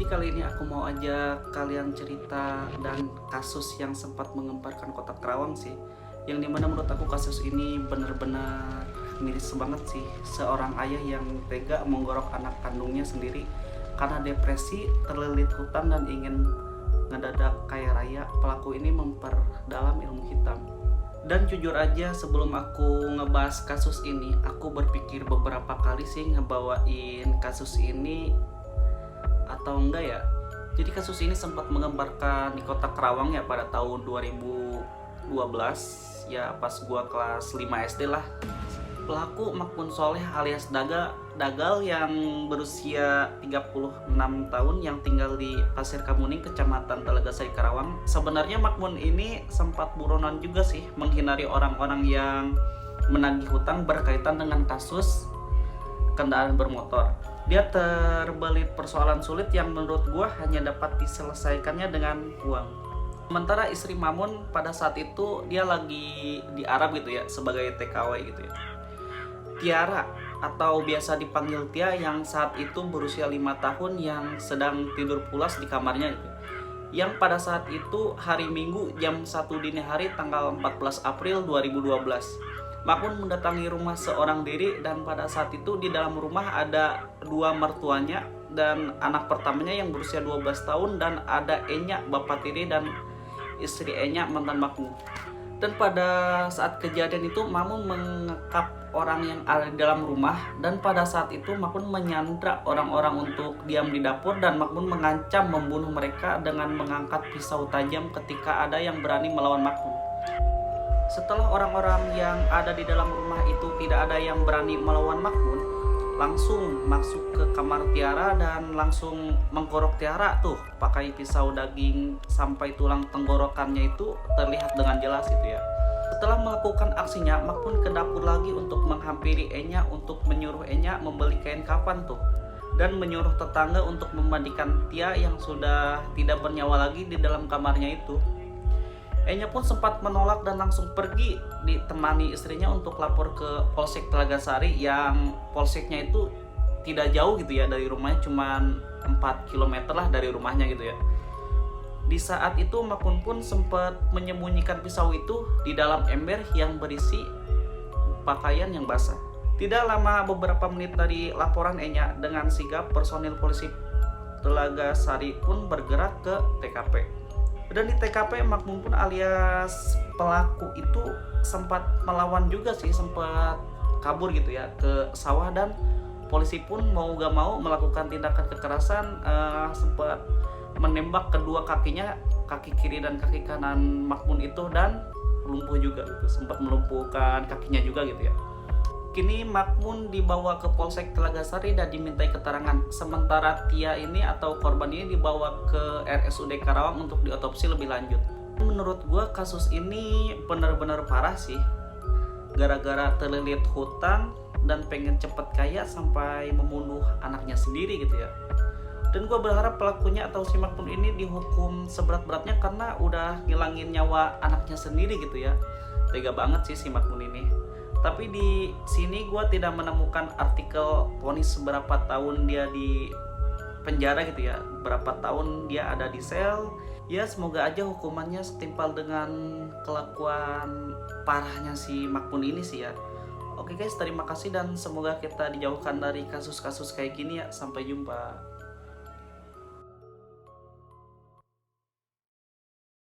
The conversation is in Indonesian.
kali ini aku mau ajak kalian cerita dan kasus yang sempat mengemparkan kota Kerawang sih. Yang dimana menurut aku kasus ini benar-benar miris banget sih. Seorang ayah yang tega menggorok anak kandungnya sendiri karena depresi, terlilit hutang dan ingin ngedadak kaya raya. Pelaku ini memperdalam ilmu hitam. Dan jujur aja sebelum aku ngebahas kasus ini, aku berpikir beberapa kali sih ngebawain kasus ini atau enggak ya. Jadi kasus ini sempat menggemparkan di kota Kerawang ya pada tahun 2012 ya, pas gua kelas 5 SD lah. Pelaku Makmun Soleh alias Dagal yang berusia 36 tahun yang tinggal di Pasir Kamuning, Kecamatan Telaga Sari, Karawang. Sebenarnya Makmun ini sempat buronan juga sih menghindari orang-orang yang menagih hutang berkaitan dengan kasus kendaraan bermotor. Dia terbelit persoalan sulit yang menurut gua hanya dapat diselesaikannya dengan uang. Sementara istri Mamun pada saat itu dia lagi di Arab gitu ya, sebagai TKW gitu ya. Tiara atau biasa dipanggil Tia yang saat itu berusia 5 tahun yang sedang tidur pulas di kamarnya gitu. Yang pada saat itu hari Minggu jam 1 dini hari tanggal 14 April 2012. Makmun mendatangi rumah seorang diri dan pada saat itu di dalam rumah ada dua mertuanya dan anak pertamanya yang berusia 12 tahun dan ada Enya, bapak tiri dan istri Enya, mantan Makmun. Dan pada saat kejadian itu Makmun mengekap orang yang ada di dalam rumah dan pada saat itu Makmun menyandra orang-orang untuk diam di dapur dan Makmun mengancam membunuh mereka dengan mengangkat pisau tajam ketika ada yang berani melawan Makmun. Setelah orang-orang yang ada di dalam rumah itu tidak ada yang berani melawan Makmun, langsung masuk ke kamar Tiara dan langsung menggorok Tiara tuh pakai pisau daging sampai tulang tenggorokannya itu terlihat dengan jelas gitu ya. Setelah melakukan aksinya, Makmun ke dapur lagi untuk menghampiri Enya untuk menyuruh Enya membeli kain kafan tuh dan menyuruh tetangga untuk memandikan Tia yang sudah tidak bernyawa lagi di dalam kamarnya itu. Enya pun sempat menolak dan langsung pergi ditemani istrinya untuk lapor ke Polsek Telaga Sari yang polseknya itu tidak jauh gitu ya dari rumahnya, cuman 4 km lah dari rumahnya gitu ya. Di saat itu Makmun pun sempat menyembunyikan pisau itu di dalam ember yang berisi pakaian yang basah. Tidak lama beberapa menit dari laporan Enya, dengan sigap personil polisi Telaga Sari pun bergerak ke TKP. Dan di TKP Makmun pun alias pelaku itu sempat melawan juga sih, sempat kabur gitu ya ke sawah dan polisi pun mau gak mau melakukan tindakan kekerasan, sempat menembak kedua kakinya, kaki kiri dan kaki kanan Makmun itu dan lumpuh juga gitu, sempat melumpuhkan kakinya juga gitu ya. Kini Makmun dibawa ke Polsek Telaga Sari dan dimintai keterangan. Sementara Tia ini atau korban ini dibawa ke RSUD Karawang untuk diotopsi lebih lanjut. Menurut gue kasus ini benar-benar parah sih. Gara-gara terlilit hutang dan pengen cepet kaya sampai membunuh anaknya sendiri gitu ya. Dan gue berharap pelakunya atau si Makmun ini dihukum seberat-beratnya karena udah ngilangin nyawa anaknya sendiri gitu ya. Tega banget sih si Makmun ini. Tapi di sini gue tidak menemukan artikel vonis seberapa tahun dia di penjara gitu ya, berapa tahun dia ada di sel. Ya semoga aja hukumannya setimpal dengan kelakuan parahnya si Makmun ini sih ya. Oke guys, terima kasih dan semoga kita dijauhkan dari kasus-kasus kayak gini ya. Sampai jumpa.